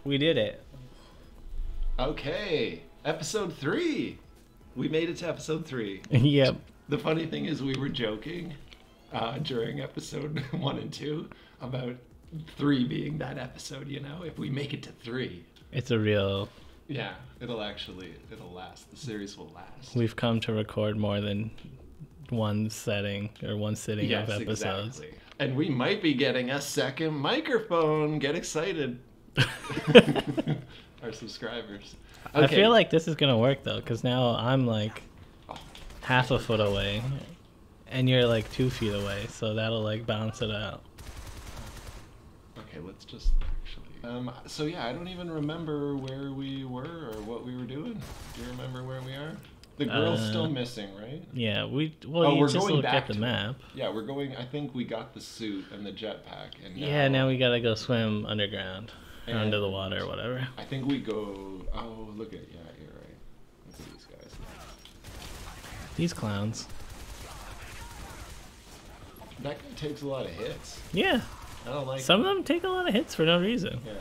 We did it. Okay, episode 3. We made it to episode 3. Yep. The funny thing is we were joking during episode 1 and 2 about 3 being that episode, you know? If we make it to 3. It's a real... Yeah, it'll last. The series will last. We've come to record more than one setting or one sitting of episodes. Exactly. And we might be getting a second microphone. Get excited. Our subscribers. Okay. I feel like this is going to work, though, because now I'm like half a foot away, and you're like 2 feet away, so that'll like balance it out. Okay, let's just actually... So yeah, I don't even remember where we were or what we were doing. Do you remember where we are? The girl's still missing, right? Yeah, you we're just going looked back at the to map. Yeah, we're going... I think we got the suit and the jetpack. And Yeah, now we gotta go swim underground. Or under the water or whatever. I think we go... Oh, look at... Yeah, you're right. Look at these guys. These clowns. That guy takes a lot of hits. Yeah. I don't like Some of them take a lot of hits for no reason. Yeah.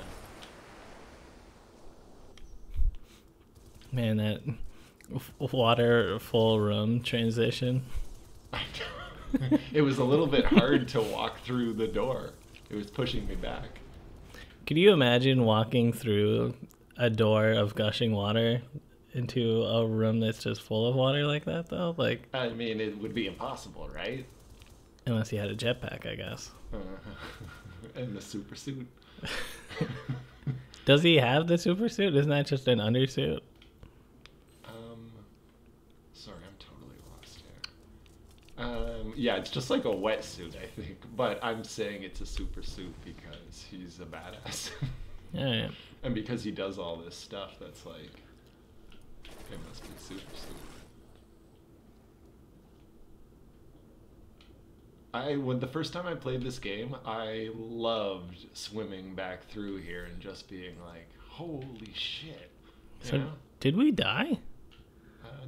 Man, that water full room transition. It was a little bit hard to walk through the door. It was pushing me back. Could you imagine walking through a door of gushing water into a room that's just full of water like that, though? Like, I mean, it would be impossible, right? unless you had a jetpack, I guess. And the super suit. Does he have the super suit? Isn't that just an undersuit? Sorry, I'm totally lost here. Yeah, it's just like a wetsuit, I think. But I'm saying it's a super suit because he's a badass. Yeah. And because he does all this stuff, that's like, it must be super suit. When the first time I played this game, I loved swimming back through here and just being like, holy shit. So know? Did we die?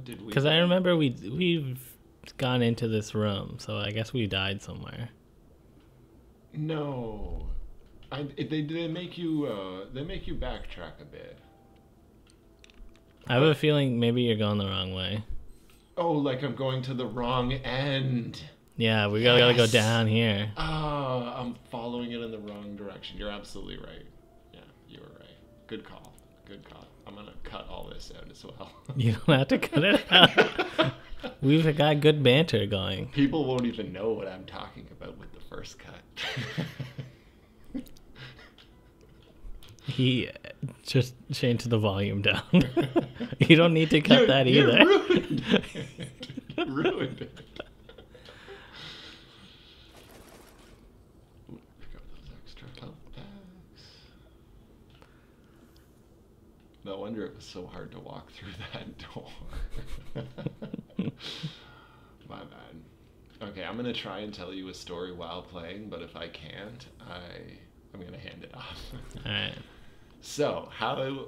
Did we? Because I remember we've gone into this room, so I guess we died somewhere. No. They make you backtrack a bit. I have a feeling maybe you're going the wrong way. Oh, like I'm going to the wrong end. Yeah, we gotta go down here. I'm following it in the wrong direction. You're absolutely right. Yeah, you were right. Good call. Good call. I'm gonna cut all this out as well. You don't have to cut it out. We've got good banter going. People won't even know what I'm talking about with the first cut. He just changed the volume down. You don't need to cut that either. You ruined it. You ruined it. Pick up those extra health packs. No wonder it was so hard to walk through that door. My bad. Okay, I'm gonna try and tell you a story while playing, but if I can't, I'm gonna hand it off. All right. So,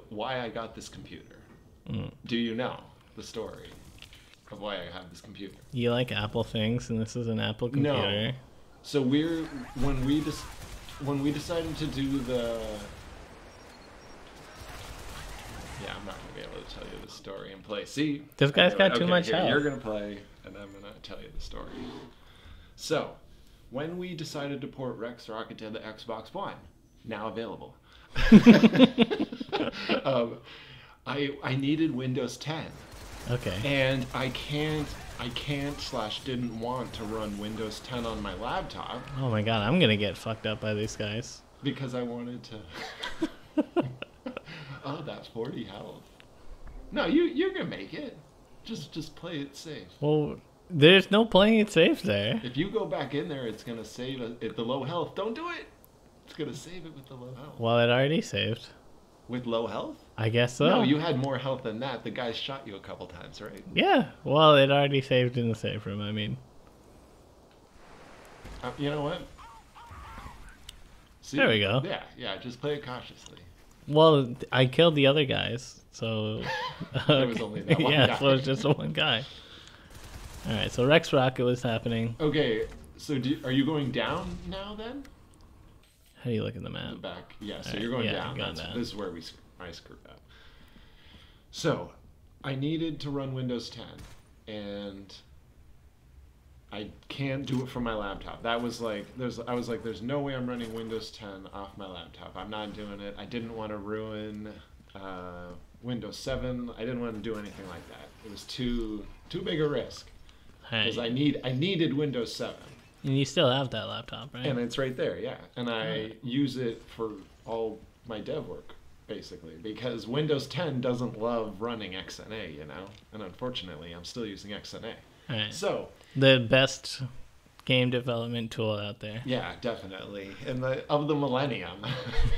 why I got this computer? Do you know the story of why I have this computer? You like Apple things, and this is an Apple computer. No. So when we decided to do the... Yeah, I'm not gonna be able to tell you the story and play. See, This guy's got too Okay, much here, health. You're gonna play, and I'm gonna tell you the story. So, when we decided to port Rex Rocket to the Xbox One, now available. I needed Windows 10. Okay. And I can't / didn't want to run Windows 10 on my laptop Oh my god, I'm gonna get fucked up by these guys. because I wanted to. Oh, that's 40 health. No, you're gonna make it. Just play it safe. Well, there's no playing it safe there. If you go back in there, it's gonna save it the low health. Don't do it. It's gonna save it with the low health. Well, it already saved. With low health? I guess so. No, you had more health than that. The guy shot you a couple times, right? Yeah. Well, it already saved in the safe room. I mean. You know what? See, There we go. Yeah. Just play it cautiously. Well, I killed the other guys, so. There was only that one yeah, guy. so it was just one guy. All right, so Rex Rocket was happening. Okay, so are you going down now then? How do you look at the The map? back. Yeah, so Alright, you're going yeah, down. going down. This is where I screwed up. So, I needed to run Windows 10, and I can't do it from my laptop. That was like, I was like, there's no way I'm running Windows 10 off my laptop. I'm not doing it. I didn't want to ruin Windows 7. I didn't want to do anything like that. It was too big a risk. Because I needed Windows 7. And you still have that laptop, right? And it's right there, yeah. And I use it for all my dev work, basically, because Windows 10 doesn't love running XNA, you know? And unfortunately, I'm still using XNA. Alright. So, the best game development tool out there. yeah, definitely. In of the millennium,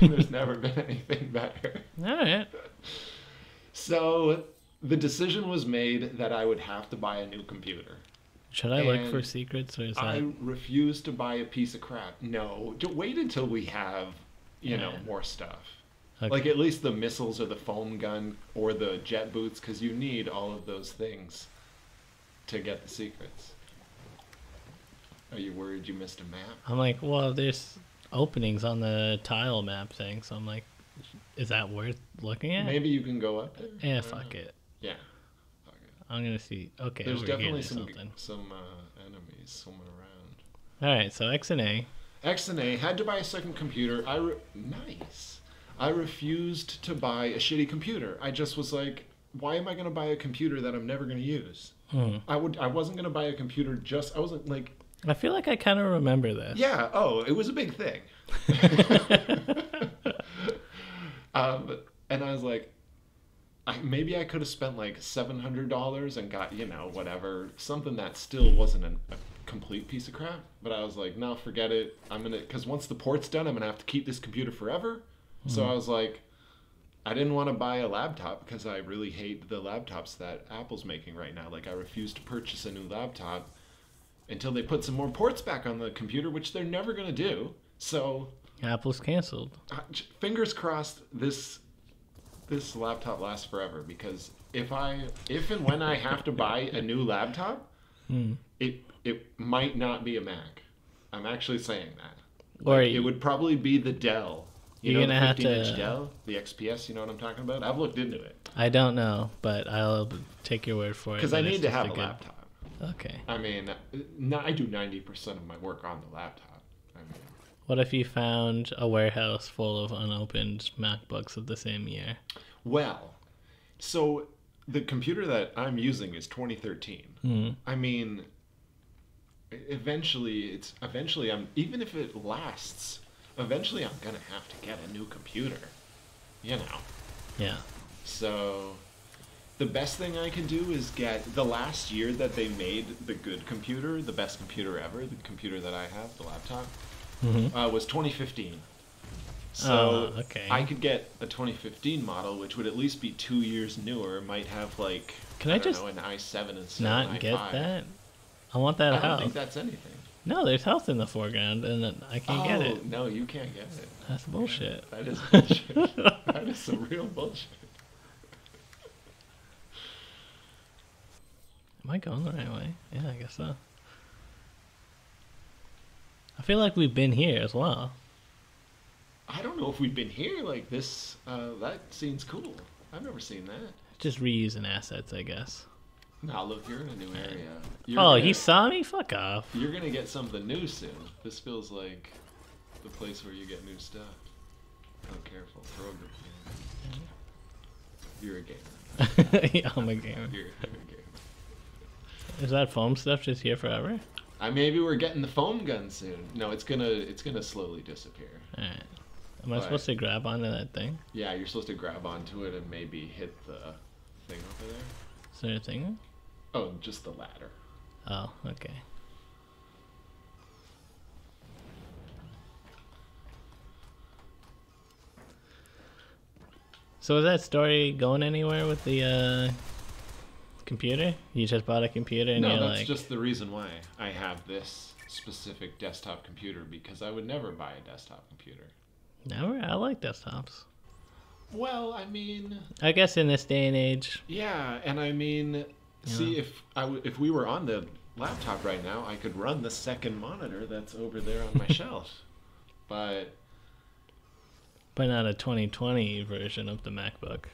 there's never been anything better. Alright. So, the decision was made that I would have to buy a new computer. Should I look for secrets, or is that... I refuse to buy a piece of crap. No, wait until we have, you know, more stuff. Okay. Like at least the missiles or the foam gun or the jet boots, because you need all of those things to get the secrets. Are you worried you missed a map? I'm like, well, there's openings on the tile map thing, so I'm like, is that worth looking at? Maybe you can go up there? Yeah, fuck it. Yeah. I'm gonna see. Okay, There's over definitely here, some enemies somewhere around. Alright, so XNA. XNA had to buy a second computer. Nice. I refused to buy a shitty computer. I just was like, why am I going to buy a computer that I'm never going to use? I wasn't going to buy a computer I wasn't like... I feel like I kind of remember this. Yeah, it was a big thing. And I was like, maybe I could have spent like $700 and got, you know, whatever, something that still wasn't a complete piece of crap. But I was like, no, forget it. Because once the port's done, I'm going to have to keep this computer forever. So I was like, I didn't want to buy a laptop because I really hate the laptops that Apple's making right now. Like, I refuse to purchase a new laptop until they put some more ports back on the computer, which they're never going to do. So Apple's canceled. Fingers crossed this laptop lasts forever, because if and when I have to buy a new laptop, it might not be a Mac. I'm actually saying that. Like, it would probably be the Dell. You know, the 15-inch Dell, the XPS, you know what I'm talking about? I've looked into it. I don't know, but I'll take your word for it. Because I need to have a laptop. Okay. I mean, I do 90% of my work on the laptop. I mean, what if you found a warehouse full of unopened MacBooks of the same year? Well, so the computer that I'm using is 2013. I mean, eventually even if it lasts, eventually I'm gonna have to get a new computer, you know. Yeah. So the best thing I can do is get the last year that they made the good computer, the best computer ever, the computer that I have, the laptop, was 2015. So okay. I could get a 2015 model, which would at least be 2 years newer. Might have like I don't know, an i7 instead not of an i5. get that? I want that I health. don't think that's anything. No, there's health in the foreground, and I can't get it. No, you can't get it. That's bullshit. That is bullshit. That is some real bullshit. Am I going the right way? Yeah, I guess so. I feel like we've been here as well. I don't know if we've been here like this. That seems cool. I've never seen that. Just reusing assets, I guess. Now look, you're in a new area. He saw me? Fuck off. You're gonna get something new soon. This feels like the place where you get new stuff. Oh, careful. Throw a good game. You're a gamer. Yeah, I'm a gamer. You're a gamer. Is that foam stuff just here forever? Maybe we're getting the foam gun soon. No, it's gonna slowly disappear. Alright. Am I supposed to grab onto that thing? Yeah, you're supposed to grab onto it and maybe hit the thing over there. Is there a thing? Oh, just the ladder. Oh, okay. So is that story going anywhere with the computer? You just bought a computer and No, that's just the reason why I have this specific desktop computer, because I would never buy a desktop computer. Never? I like desktops. Well, I mean... I guess in this day and age... Yeah, and I mean... See, if we were on the laptop right now, I could run the second monitor that's over there on my shelf. But But not a 2020 version of the MacBook.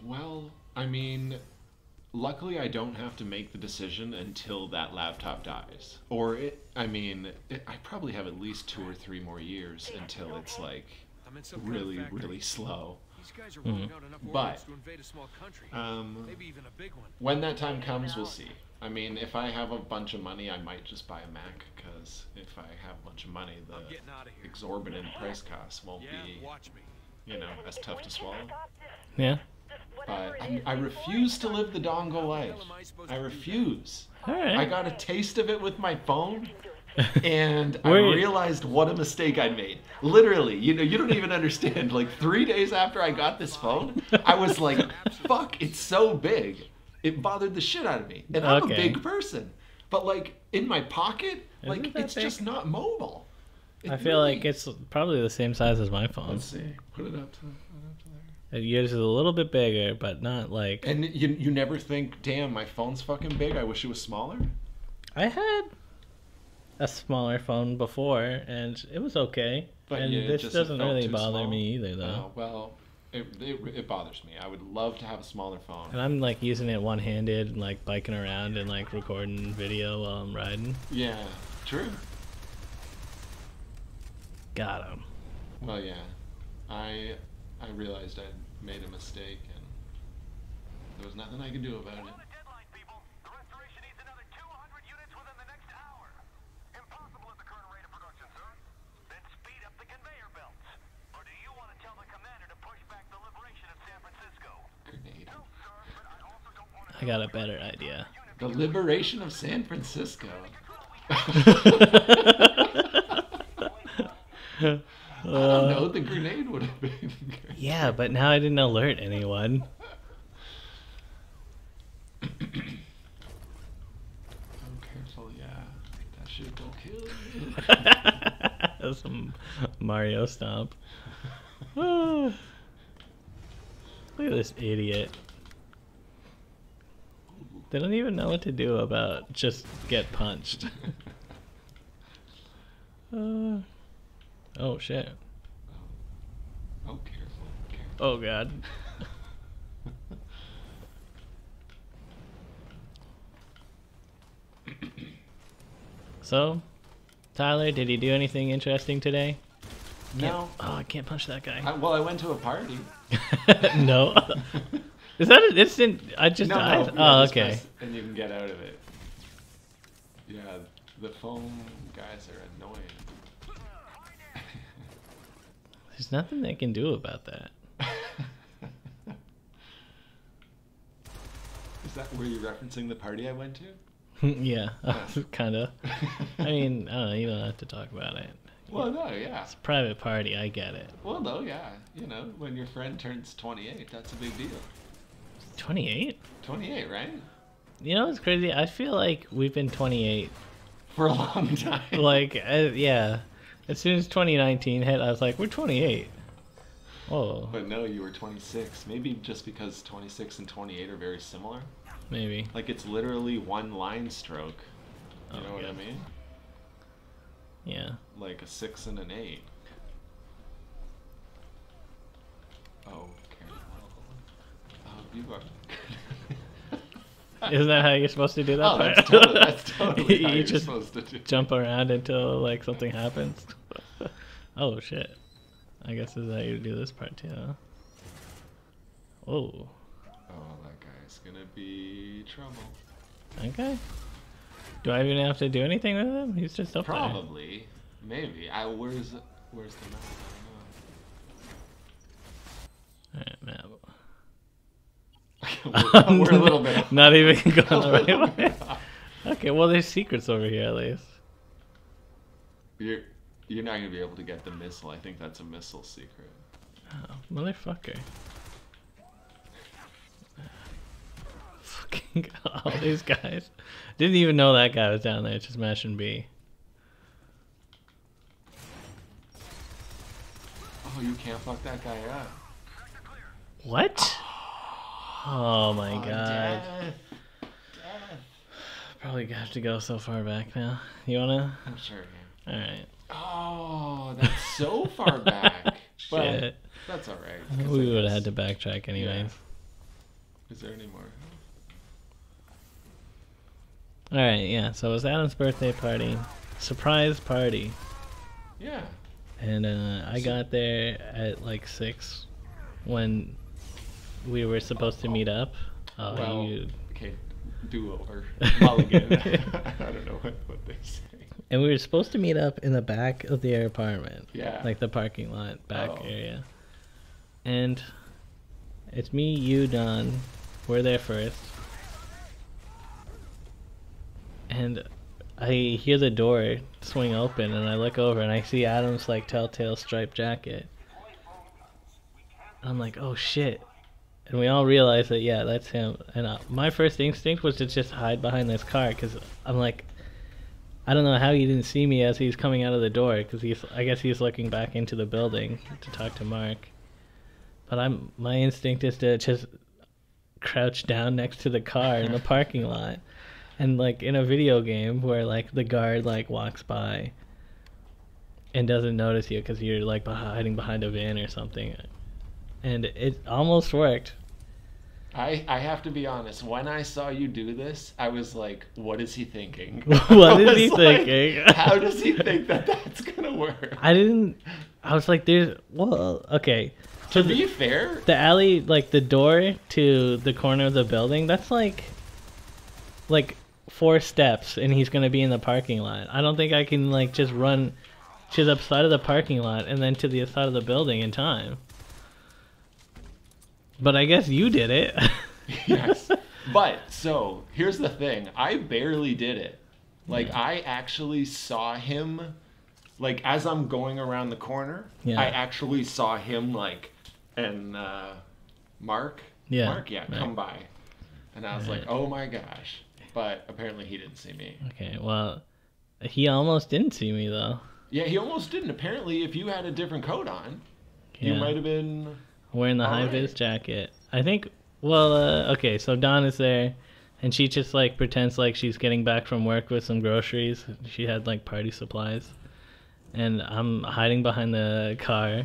Well, I mean, luckily I don't have to make the decision until that laptop dies. Or I probably have at least 2 or 3 more years until it's like really, really slow. But when that time comes, we'll see. I mean, if I have a bunch of money, I might just buy a Mac, because if I have a bunch of money, the exorbitant price costs won't be, as tough to swallow. Yeah. But I refuse to live the dongle life. I refuse. All right. I got a taste of it with my phone, and I realized what a mistake I made. Literally, you don't even understand. Like 3 days after I got this phone, I was like, fuck, it's so big. It bothered the shit out of me. And I'm a big person. But like in my pocket, like it's just not mobile. I feel like it's probably the same size as my phone. Let's see. Put it up to there. Yours is a little bit bigger, but not like... And you never think, damn, my phone's fucking big, I wish it was smaller? I had a smaller phone before, and it was okay. But and this doesn't really bother me either, though. Well, it bothers me. I would love to have a smaller phone. And I'm like using it one-handed and like biking around and like recording video while I'm riding. Yeah, true. Got him. Well, yeah. I realized I'd made a mistake, and there was nothing I could do about it. I got a better idea. The liberation of San Francisco. I don't know, the grenade would have been great. Yeah, but now I didn't alert anyone. Oh, careful, yeah. That shit will kill you. That's some Mario stomp. Oh. Look at this idiot. They don't even know what to do about just get punched. Oh shit. Oh, careful. Oh god. So, Tyler, did he do anything interesting today? No. Oh, I can't punch that guy. Well, I went to a party. No. Is that an instant? I just died? No, oh, okay. And you can get out of it. Yeah, the foam guys are annoying. There's nothing they can do about that. Is that where you're referencing the party I went to? Yeah, kind of. I mean, I don't know, you don't have to talk about it. Well, no, yeah. It's a private party, I get it. Well, no, yeah. When your friend turns 28, that's a big deal. 28? 28, right? You know what's crazy? I feel like we've been 28 for a long time. Like, yeah. As soon as 2019 hit, I was like, we're 28. Whoa. But no, you were 26. Maybe just because 26 and 28 are very similar. Maybe. Like, it's literally one line stroke. You know what I mean? Yeah. Like a 6 and an 8. Oh, you are. Isn't that how you're supposed to do that? Oh, that's totally how you you're just supposed to do. Jump around until like something happens. Oh shit! I guess this is how you do this part too. Huh? Oh. Oh, that guy's gonna be trouble. Okay. Do I even have to do anything with him? He's just up Probably. There. Maybe. Where's the map? I don't know. Alright, map. we're a little bit off. Not even going the right way. Okay, well there's secrets over here at least. You're not gonna be able to get the missile. I think that's a missile secret. Oh, motherfucker. Fucking all these guys. Didn't even know that guy was down there, just mashing B. Oh, you can't fuck that guy up. What? Oh my god. Death. Probably have to go so far back now. You wanna? I'm sure, yeah. Alright. Oh, Oh, that's so far back. But Shit. that's all right. We would have had to backtrack anyways. Yeah. Is there any more? Alright, yeah, so it was Adam's birthday party. Surprise party. Yeah. And I got there at like 6 when we were supposed to meet up. Well, okay, do-over. Mulligan. I don't know what they say. And we were supposed to meet up in the back of their apartment. Yeah. Like the parking lot back area. And it's me, you, Don. We're there first. And I hear the door swing open and I look over and I see Adam's like telltale striped jacket. I'm like, oh shit. And we all realize that, yeah, that's him. And my first instinct was to just hide behind this car because I'm like, I don't know how he didn't see me as he's coming out of the door because I guess he's looking back into the building to talk to Mark. But my instinct is to just crouch down next to the car in the parking lot. And like in a video game where like the guard like walks by and doesn't notice you because you're like hiding behind a van or something. And it almost worked. I have to be honest. When I saw you do this, I was like, "What is he thinking? What is he thinking? How does he think that that's gonna work?" I was like, okay. To be fair, the alley, like the door to the corner of the building, that's like 4 steps, and he's gonna be in the parking lot. I don't think I can like just run to the side of the parking lot and then to the side of the building in time. But I guess you did it. Yes. But, so, here's the thing. I barely did it. Like, I actually saw him, like, as I'm going around the corner, I actually saw him, like, and Mark, come by. And I was like, oh my gosh. But apparently he didn't see me. Okay, well, he almost didn't see me, though. Yeah, he almost didn't. Apparently, if you had a different coat on, you might have been... wearing the high-vis jacket. I think, well, okay, so Dawn is there, and she just, like, pretends like she's getting back from work with some groceries. She had, like, party supplies. And I'm hiding behind the car.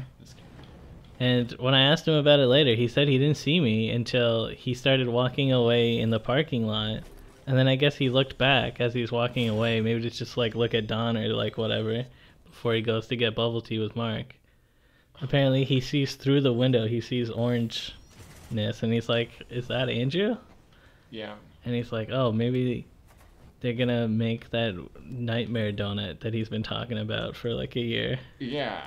And when I asked him about it later, he said he didn't see me until he started walking away in the parking lot. And then I guess he looked back as he was walking away, maybe to just, like, look at Dawn or, like, whatever, before he goes to get bubble tea with Mark. Apparently he sees through the window, he sees orangeness, and he's like, is that Andrew? Yeah. And he's like, oh, maybe they're gonna make that nightmare donut that he's been talking about for like a year. Yeah.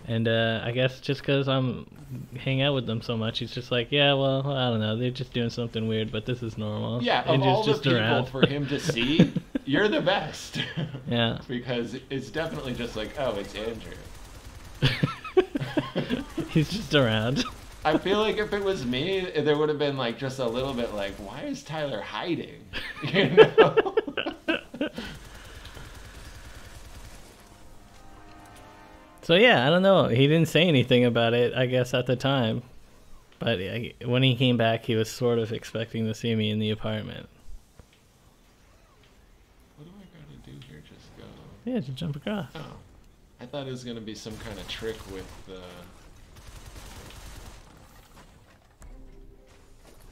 And I guess just because I'm hang out with them so much, he's just like, yeah, well, I don't know, they're just doing something weird, but this is normal. Yeah, of Andrew's all the just people around. for him to see, you're the best. Yeah. Because it's definitely just like, oh, it's Andrew. He's just around. I feel like if it was me, there would have been like just a little bit like, why is Tyler hiding? You know? So yeah, I don't know. He didn't say anything about it, I guess, at the time. But when he came back, he was sort of expecting to see me in the apartment. What do I gotta do here? Just go. Yeah, just jump across. Oh. I thought it was gonna be some kind of trick with the...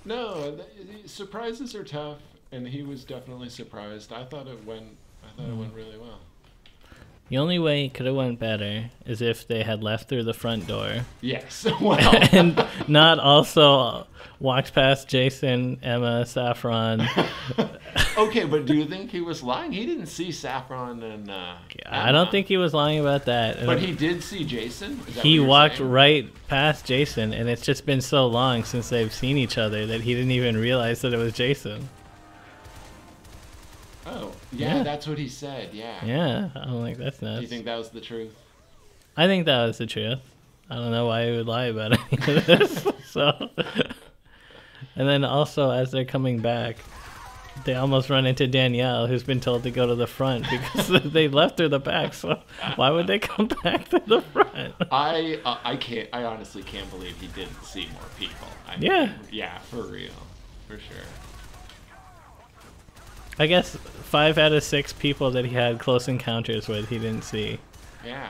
No, surprises are tough, and he was definitely surprised. I thought it went really well. The only way it could have went better is if they had left through the front door. Yes, well. And not also walked past Jason, Emma, Saffron. Okay, but do you think he was lying? He didn't see Saffron and I don't think he was lying about that. But he did see Jason? Is that he what walked saying? right past Jason, and it's just been so long since they've seen each other that he didn't even realize that it was Jason. Oh, yeah, that's what he said, yeah. Yeah, I'm like, that's nuts. Do you think that was the truth? I think that was the truth. I don't know why he would lie about any of this. So, and then also, as they're coming back, they almost run into Danielle, who's been told to go to the front because they left through the back. So why would they come back to the front? I honestly can't believe he didn't see more people. Yeah, for real, for sure. I guess 5 out of 6 people that he had close encounters with, he didn't see. Yeah.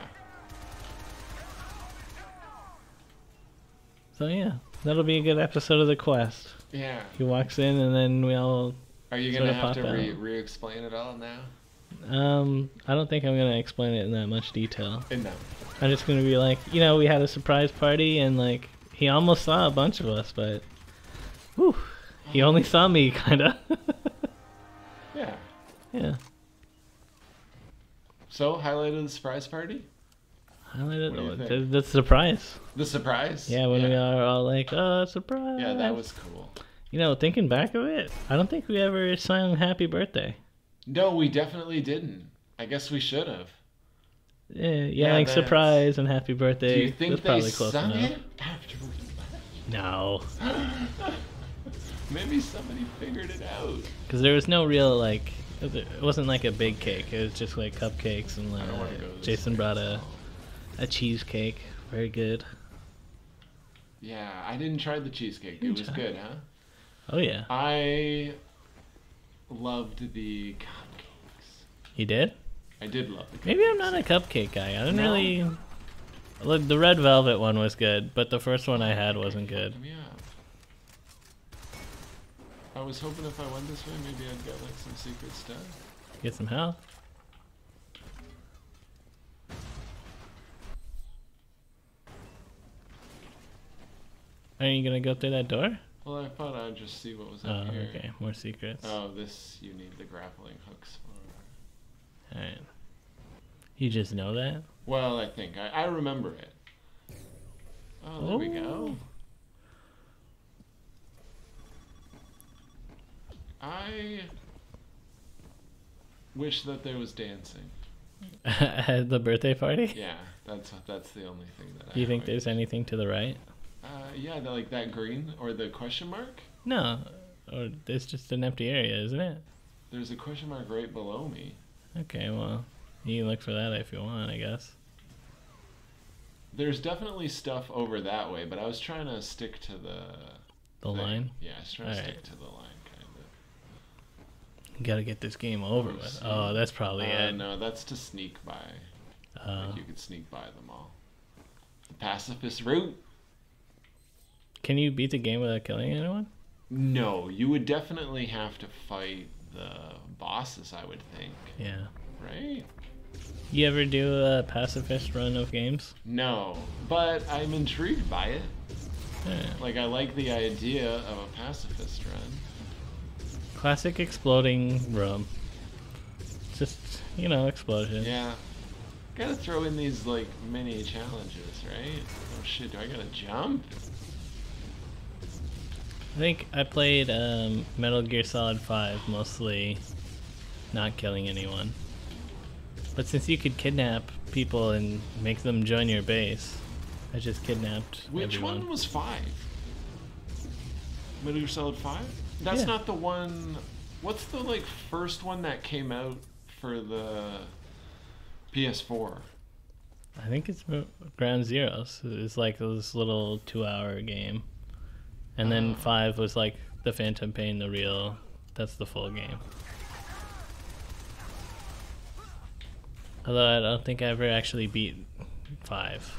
So yeah, that'll be a good episode of the quest. Yeah. He walks in and then we all. Are you sort gonna of have pop to out. re-explain it all now? I don't think I'm gonna explain it in that much detail. No. I'm just gonna be like, we had a surprise party and like he almost saw a bunch of us, but whew, he only saw me, kinda. Yeah. Yeah. So, highlight of the surprise party? Highlighted the surprise. The surprise? Yeah, when we are all like, oh, surprise. Yeah, that was cool. Thinking back of it, I don't think we ever sang happy birthday. No, we definitely didn't. I guess we should have. Yeah, like surprise and happy birthday. Do you think that's they probably close sung enough. it after we left? No. Maybe somebody figured it out. Because there was no real, like, it wasn't like a big cake. It was just like cupcakes and I don't wanna go this Jason way, brought so. a cheesecake. Very good. Yeah, I didn't try the cheesecake. It was good, huh? Oh, yeah. I loved the cupcakes. You did? I did love the cupcakes. Maybe I'm not a cupcake guy. I don't No? really... Look, the red velvet one was good, but the first one I had wasn't good. Yeah. I was hoping if I went this way, maybe I'd get like some secret stuff. Get some health. Are you gonna go through that door? Well, I thought I'd just see what was up Oh, here. okay. More secrets. Oh, this you need the grappling hooks for. Alright. You just know that? Well, I think. I remember it. Oh, there we go. I wish that there was dancing. At the birthday party? Yeah, that's the only thing that Do you think wish. there's anything to the right? Yeah, like that green or the question mark. No. Or it's just an empty area, isn't it? There's a question mark right below me. Okay, well, you can look for that if you want, I guess. There's definitely stuff over that way, but I was trying to stick to the thing. Line? Yeah, I was trying to Alright. stick to the line, kind of. You gotta get this game over with. see. Oh, that's probably it. No, that's to sneak by. Like you could sneak by them all. The pacifist route? Can you beat the game without killing anyone? No, you would definitely have to fight the bosses, I would think. Yeah. Right? You ever do a pacifist run of games? No, but I'm intrigued by it. Yeah. Like, I like the idea of a pacifist run. Classic exploding room. Just, explosions. Yeah. Gotta throw in these, like, mini challenges, right? Oh shit, do I gotta jump? I think I played Metal Gear Solid 5 mostly not killing anyone. But since you could kidnap people and make them join your base, I just kidnapped Which everyone. one was 5? Metal Gear Solid 5? That's Yeah. not the one... What's the, like, first one that came out for the PS4? I think it's Ground Zeroes. It's like this little 2-hour game. And then 5 was like the Phantom Pain, that's the full game. Although I don't think I ever actually beat 5.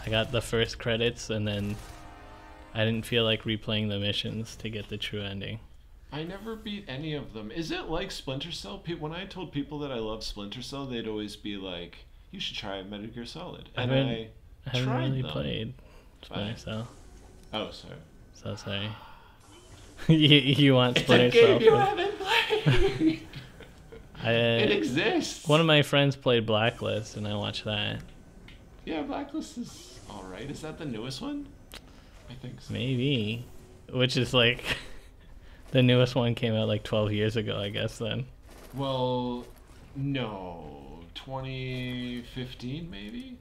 I got the first credits and then I didn't feel like replaying the missions to get the true ending. I never beat any of them. Is it like Splinter Cell? When I told people that I love Splinter Cell, they'd always be like, you should try Metal Gear Solid. And I haven't tried really them. played Splinter Cell. Oh, sorry. So sorry. you want It's Splinter a game Cell? you haven't played. It exists. One of my friends played Blacklist, and I watched that. Yeah, Blacklist is alright. Is that the newest one? I think so. Maybe. Which is like... the newest one came out like 12 years ago, I guess, then. Well, no. 2015, maybe?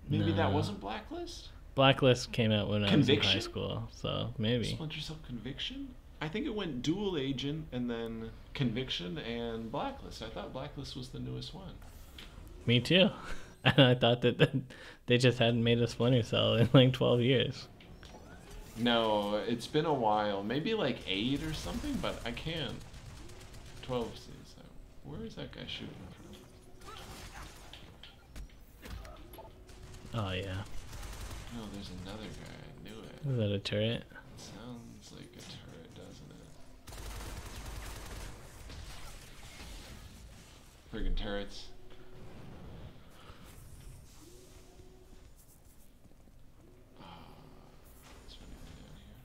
Maybe that No. wasn't Blacklist? Blacklist came out when I was in high Conviction? school, so maybe. Splinter Cell Conviction? I think it went Dual Agent and then Conviction and Blacklist. I thought Blacklist was the newest one. Me too. And I thought that they just hadn't made a Splinter Cell in like 12 years. No, it's been a while. Maybe like 8 or something, but I can't. 12 sees that. Where is that guy shooting from? Oh, yeah. No, there's another guy. I knew it. Is that a turret? Sounds like a turret, doesn't it? Friggin' turrets. What's anything down here?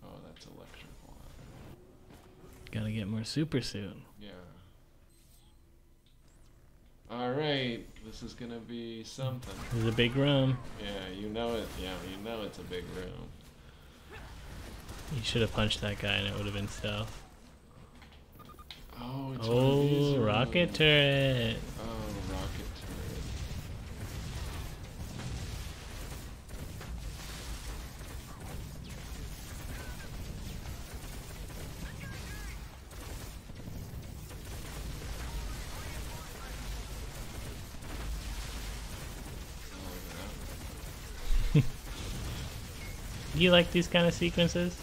Oh, that's electrical. Gotta get more super suit. Yeah. Alright, this is gonna be something. This is a big room. Yeah, you know it. Yeah, you know it's a big room. You should have punched that guy and it would have been stealth. Oh, it's one of these rocket rooms. turret. Oh, rocket turret. Do you like these kind of sequences?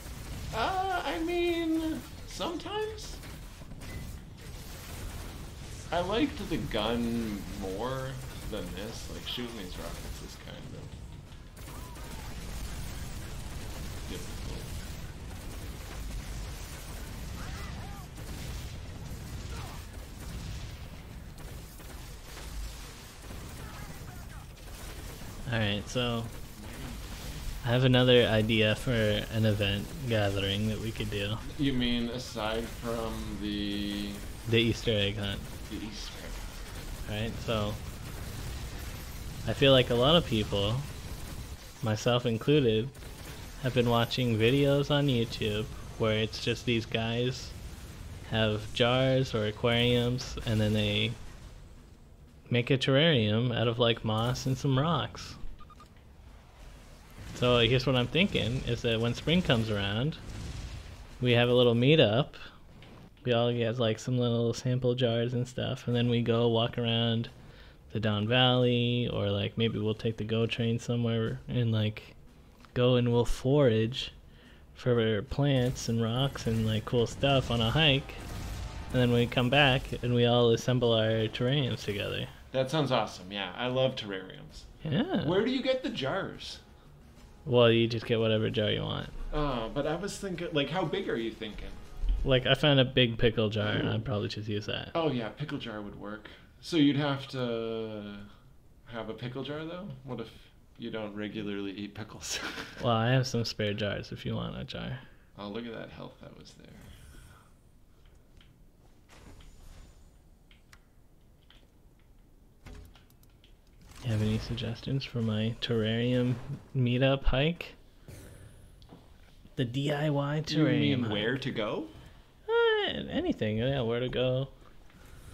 I mean, sometimes. I liked the gun more than this. Like, shooting these rockets is kind of difficult. Alright, so I have another idea for an event gathering that we could do. You mean aside from the Easter egg hunt. Easter egg? Alright, so I feel like a lot of people, myself included, have been watching videos on YouTube where it's just these guys have jars or aquariums and then they make a terrarium out of like moss and some rocks. So here's what I'm thinking is that when spring comes around, we have a little meetup. We all get like some little sample jars and stuff, and then we go walk around the Down Valley, or like maybe we'll take the GO train somewhere and like go and we'll forage for plants and rocks and like cool stuff on a hike. And then we come back and we all assemble our terrariums together. That sounds awesome. Yeah, I love terrariums. Yeah. Where do you get the jars? Well, you just get whatever jar you want. Oh, but I was thinking, like, how big are you thinking? Like, I found a big pickle jar, and I'd probably just use that. Oh yeah, pickle jar would work. So you'd have to have a pickle jar though? What if you don't regularly eat pickles? Well, I have some spare jars if you want a jar. Oh, look at that health that was there. You have any suggestions for my terrarium meetup hike? The DIY Do you terrarium mean hike. where to go? Anything, yeah, where to go.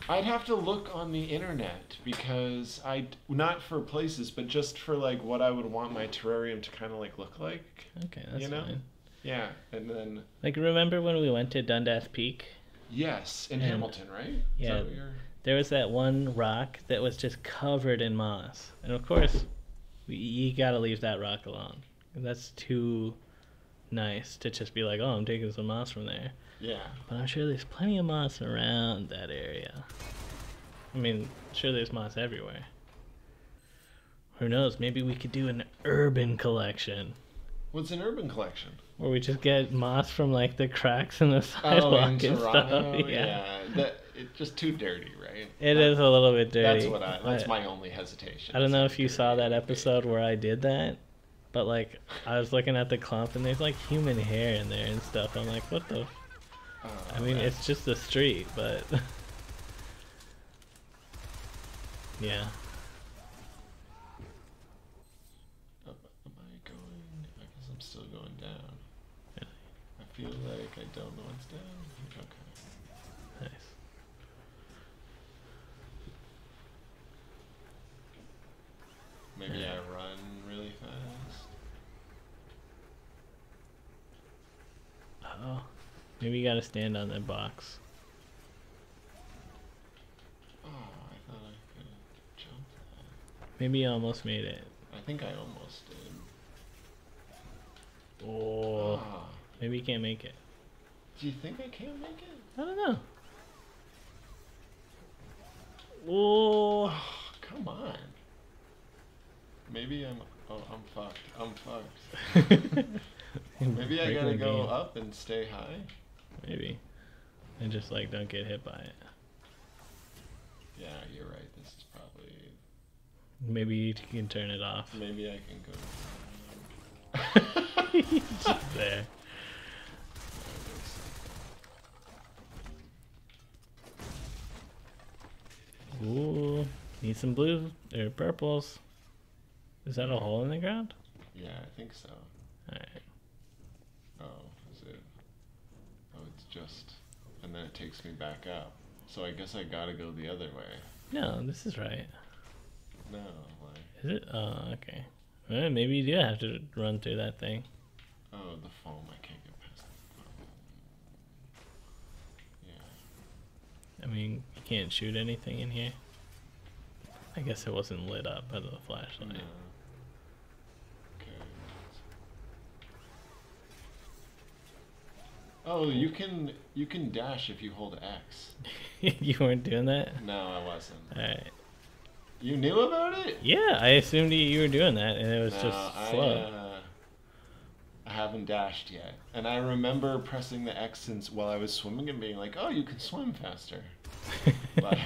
I'd have to look on the internet because not for places, but just for like what I would want my terrarium to kind of like look like. Okay, that's You know? fine. Yeah, and then Like, remember when we went to Dundas Peak? yes, in And- Hamilton, right? Is yeah. that what you're... There was that one rock that was just covered in moss. And of course, you gotta leave that rock alone. That's too nice to just be like, oh, I'm taking some moss from there. Yeah. But I'm sure there's plenty of moss around that area. I mean, sure there's moss everywhere. Who knows, maybe we could do an urban collection. What's an urban collection? Where we just get moss from like the cracks in the Oh, sidewalk in and Toronto? stuff. Yeah. It's just too dirty, right? It is a little bit dirty. That's my only hesitation. I don't is know how if you dirty saw it that would be. episode where I did that, but like I was looking at the clump and there's like human hair in there and stuff. I'm like, what the? Oh, I mean, it's just a street, but yeah. Am I going? I guess I'm still going down. Really? I feel like I don't know what's down. Okay. Nice. Maybe I run really fast. Oh, maybe you gotta stand on that box. Oh, I thought I could jump that. Maybe you almost made it. I think I almost did. Oh, Ah, maybe you can't make it. do you think I can make it? I don't know. Oh, Oh, Maybe I'm. Oh, I'm fucked. I'm fucked. Maybe I gotta go up and stay high. Maybe. And just like don't get hit by it. Yeah, you're right. This is probably. Maybe you can turn it off. Maybe I can go. Just there. Ooh, need some blue or purples. Is that a hole in the ground? Yeah, I think so. Alright. Oh, is it? Oh, it's just. And then it takes me back up. So I guess I gotta go the other way. No, this is right. No, like. Is it? Oh, okay. Well, maybe you do have to run through that thing. Oh, the foam. I can't get past the foam. Yeah. I mean, you can't shoot anything in here. I guess it wasn't lit up by the flashlight. No. Okay. Oh, you can dash if you hold X. You weren't doing that? No, I wasn't. Alright. You knew about it? Yeah, I assumed you were doing that, and it was just slow. I haven't dashed yet. And I remember pressing the X since while I was swimming and being like, oh, you can swim faster. But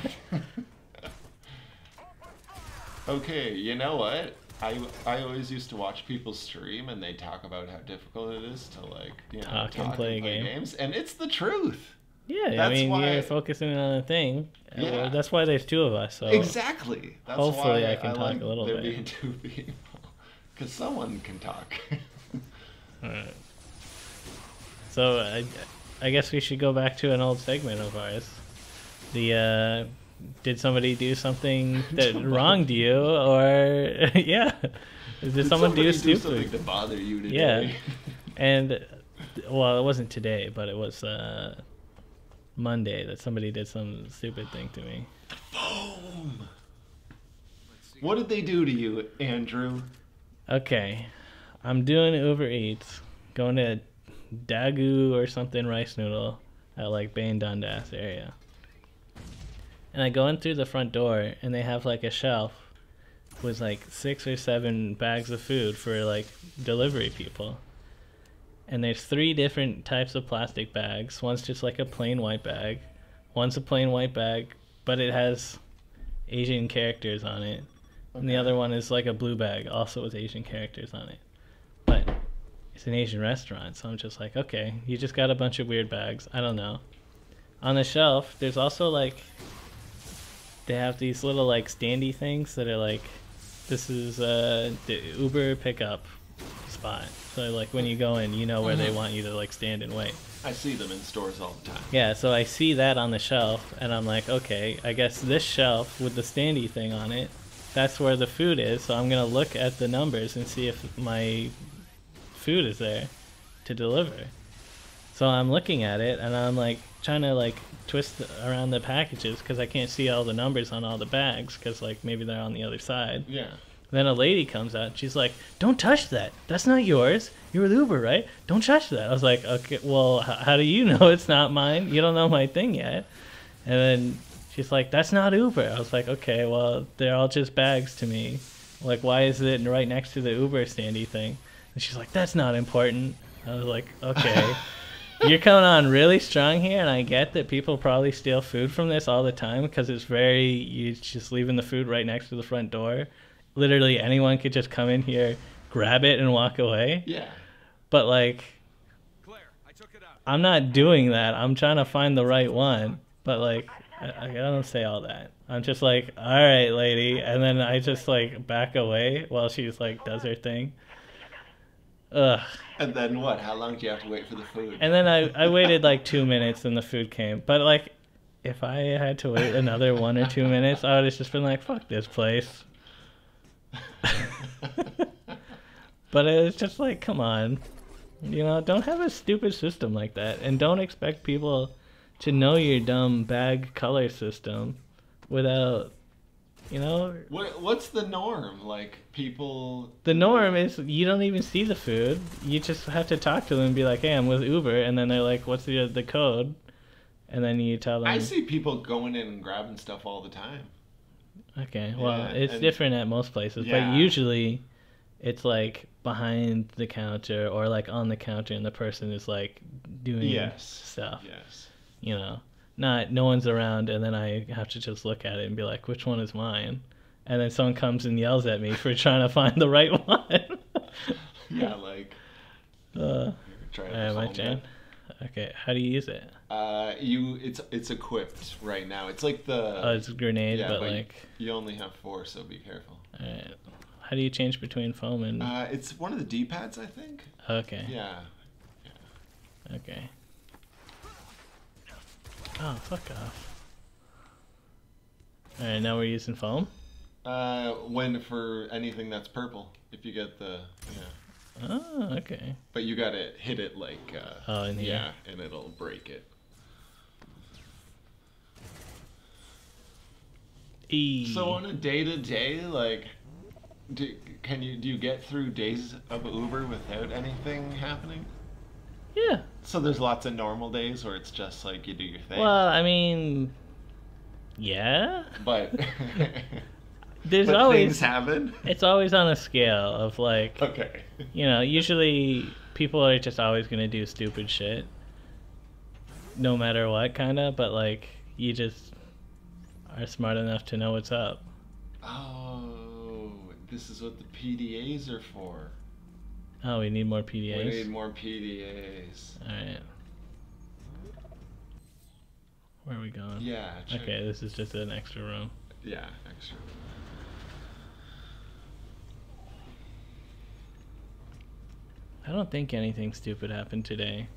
okay, you know what? I always used to watch people stream and they talk about how difficult it is to like, you know, talk and play games. And it's the truth. Yeah, that's I mean, why you're focusing on a thing. Yeah. Well, that's why there's two of us. So exactly. That's hopefully why I can talk like a little there bit. being two people. Because someone can talk. Alright. So I guess we should go back to an old segment of ours. The did somebody do something that wronged you, or yeah, did someone do stupid? Something to bother you today? Yeah, and well, it wasn't today, but it was Monday that somebody did some stupid thing to me. Foam. What did they do to you, Andrew? Okay, I'm doing Uber Eats, going to Dagu or something rice noodle at like Bain Dundas area. And I go in through the front door and they have like a shelf with like 6 or 7 bags of food for like delivery people. And there's 3 different types of plastic bags. One's just like a plain white bag. One's a plain white bag, but it has Asian characters on it. Okay. And the other one is like a blue bag, also with Asian characters on it. But it's an Asian restaurant, so I'm just like, okay, you just got a bunch of weird bags. I don't know. On the shelf, there's also like, they have these little like standy things that are like, this is the Uber pickup spot. So like when you go in, you know where they want you to like stand and wait. I see them in stores all the time. Yeah, so I see that on the shelf and I'm like, okay, I guess this shelf with the standy thing on it, that's where the food is. So I'm going to look at the numbers and see if my food is there to deliver. So I'm looking at it and I'm like trying to like twist around the packages because I can't see all the numbers on all the bags because like maybe they're on the other side. Yeah. Then a lady comes out and she's like, don't touch that. That's not yours. You're with Uber, right? Don't touch that. I was like, okay, well, how do you know it's not mine? You don't know my thing yet. And then she's like, that's not Uber. I was like, okay, well, they're all just bags to me. Like, why is it right next to the Uber standy thing? And she's like, that's not important. I was like, okay. You're coming on really strong here, and I get that people probably steal food from this all the time because it's you're just leaving the food right next to the front door. Literally anyone could just come in here, grab it, and walk away. Yeah. But, like, Claire, I took it out. I'm not doing that. I'm trying to find the right one. But, like, I don't say all that. I'm just like, all right, lady. And then I just, like, back away while she's, like, does her thing. Ugh. And then what? How long do you have to wait for the food? And then I waited, like, 2 minutes and the food came. But, like, if I had to wait another 1 or 2 minutes, I would have just been like, fuck this place. But it's just like, come on, you know, don't have a stupid system like that, and don't expect people to know your dumb bag color system without, you know. What's the norm? Like, people. The norm is you don't even see the food. You just have to talk to them and be like, hey, I'm with Uber, and then they're like, what's the code? And then you tell them. I see people going in and grabbing stuff all the time. Okay, well, Yeah, it's and- different at most places, Yeah. but usually it's like behind the counter or like on the counter, and the person is like doing Yes. stuff. Yes. You know, not no one's around, and then I have to just look at it and be like, which one is mine? And then someone comes and yells at me for trying to find the right one. Yeah, like. uh, Try all right, my turn. Okay, how do you use it? It's equipped right now. It's like the. Oh, it's a grenade, yeah, but but like. you only have 4, so be careful. All right. How do you change between foam and? It's one of the D-pads, I think. Okay. Yeah. Okay. Oh, fuck off. All right, now we're using foam. When for anything that's purple, if you get the Oh, okay. but you gotta hit it like Oh, in here. yeah, and it'll break it. So on a day-to-day, like, do you get through days of Uber without anything happening? Yeah. So there's lots of normal days where it's just like you do your thing. Well, I mean, yeah. But There's but always things happen. it's always on a scale of like, Okay. you know, usually people are just always gonna do stupid shit, no matter what, kind of. But like, you just are smart enough to know what's up. Oh, this is what the PDAs are for. Oh, we need more We PDAs. need more PDAs. All right. Where are we going? Yeah. Check. Okay, this is just an extra room. Yeah, extra. I don't think anything stupid happened today.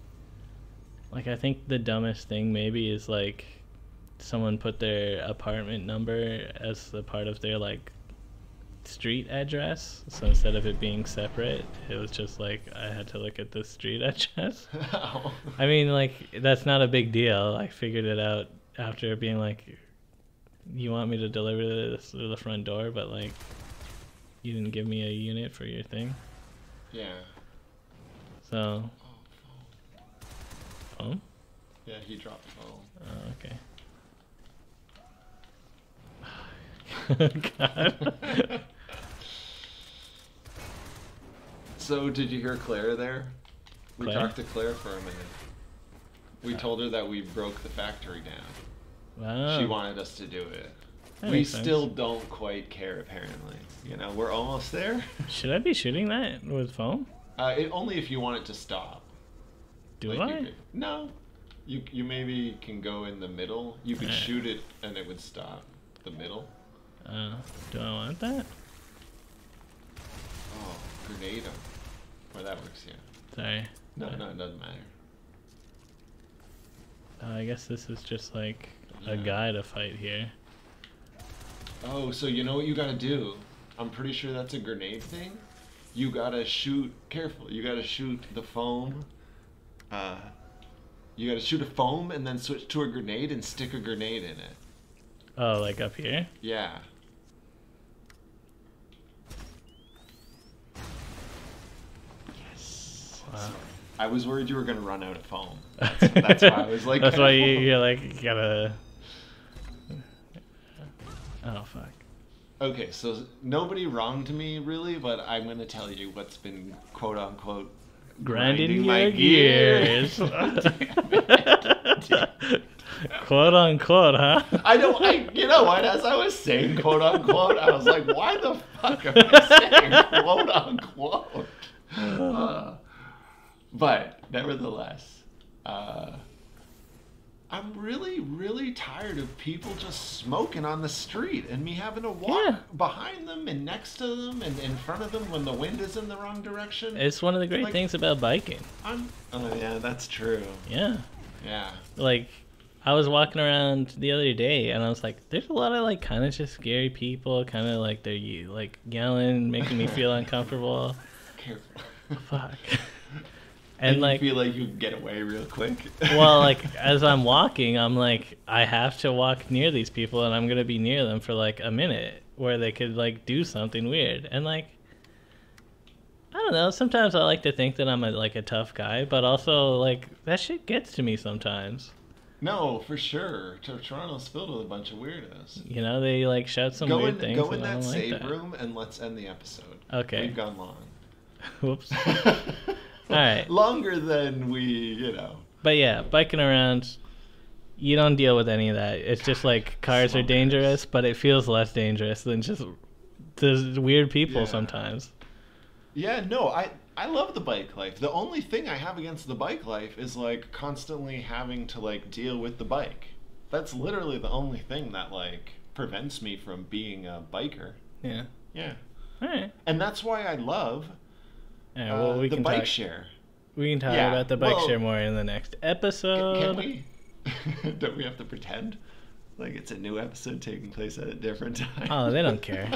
Like, I think the dumbest thing maybe is like someone put their apartment number as the part of their like street address. So instead of it being separate, it was just like I had to look at the street address. I mean, like, that's not a big deal. I figured it out after being like, you want me to deliver this to the front door, but like, you didn't give me a unit for your thing. Yeah. So, Oh, phone. phone? Yeah, he dropped phone. Oh, okay. God. So, did you hear Claire there? We Claire? talked to Claire for a minute. We told her that we broke the factory down. Wow. She wanted us to do it. That We makes sense. still don't quite care, apparently. You know, we're almost there. Should I be shooting that with foam? Only if you want it to stop. Do Like, I? No. You maybe can go in the middle. You could Alright. shoot it and it would stop. The middle. Do I want that? Oh, grenade him. Well, that works, yeah. Sorry. No, it doesn't matter. I guess this is just like a Yeah. guy to fight here. Oh, so you know what you gotta do? I'm pretty sure that's a grenade thing. You gotta shoot, careful, you gotta shoot the foam. You gotta shoot a foam and then switch to a grenade and stick a grenade in it. Oh, like up here? Yeah. Yes. Wow. Sorry. I was worried you were gonna run out of foam. That's why I was like. That's why careful. you're like, you gotta. Oh, fuck. Okay, so nobody wronged me really, but I'm gonna tell you what's been quote unquote Grinding my your gears. Quote unquote, huh? You know what? As I was saying quote unquote, I was like, why the fuck am I saying quote unquote? But nevertheless, I'm really, really tired of people just smoking on the street and me having to walk behind them and next to them and in front of them when the wind is in the wrong direction. It's one of the great Like- things about biking. Oh yeah, that's true. Yeah. Yeah. Like, I was walking around the other day and I was like, there's a lot of like kind of just scary people, kind of like they're like yelling, making me feel uncomfortable. Careful. Fuck. And And like, you feel like you can get away real quick. well, like as I'm walking, I'm like, I have to walk near these people and I'm gonna be near them for like a minute where they could like do something weird. And like, I don't know, sometimes I like to think that I'm like a tough guy, but also like that shit gets to me sometimes. No, for sure. Toronto's filled with a bunch of weirdos. You know, they like shout some weird things. Go in and I that don't save like that. room and let's end the episode. Okay. We've gone long. Whoops. All right. Longer than we, you know. But yeah, biking around, you don't deal with any of that. It's just like cars are Smokers. dangerous, but it feels less dangerous than just there's weird people Yeah. sometimes. Yeah, no, I love the bike life. The only thing I have against the bike life is like constantly having to like deal with the bike. That's literally the only thing that like prevents me from being a biker. Yeah. Yeah. All right. And that's why I love All right. Well, we the can bike talk. share. We can talk Yeah, about the bike well, share more in the next episode. Can we? Don't we have to pretend like it's a new episode taking place at a different time? Oh, they don't care.